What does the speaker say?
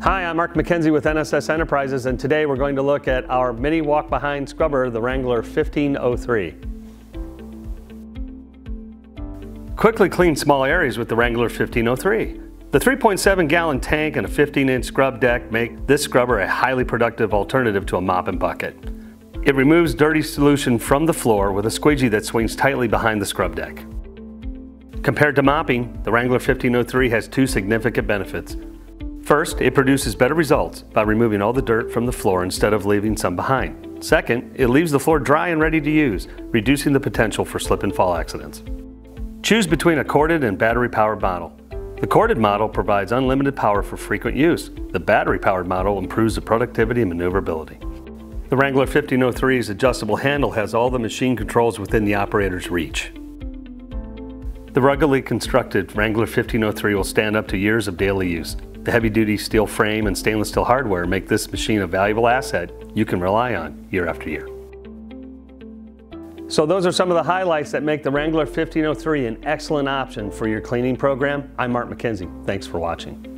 Hi, I'm Mark McKenzie with NSS Enterprises, and today we're going to look at our mini walk-behind scrubber, the Wrangler 1503. Quickly clean small areas with the Wrangler 1503. The 3.7-gallon tank and a 15-inch scrub deck make this scrubber a highly productive alternative to a mop and bucket. It removes dirty solution from the floor with a squeegee that swings tightly behind the scrub deck. Compared to mopping, the Wrangler 1503 has two significant benefits. First, it produces better results by removing all the dirt from the floor instead of leaving some behind. Second, it leaves the floor dry and ready to use, reducing the potential for slip and fall accidents. Choose between a corded and battery-powered model. The corded model provides unlimited power for frequent use. The battery-powered model improves the productivity and maneuverability. The Wrangler 1503's adjustable handle has all the machine controls within the operator's reach. The ruggedly constructed Wrangler 1503 will stand up to years of daily use. The heavy-duty steel frame and stainless steel hardware make this machine a valuable asset you can rely on year after year. So those are some of the highlights that make the Wrangler 1503 an excellent option for your cleaning program. I'm Mark McKenzie. Thanks for watching.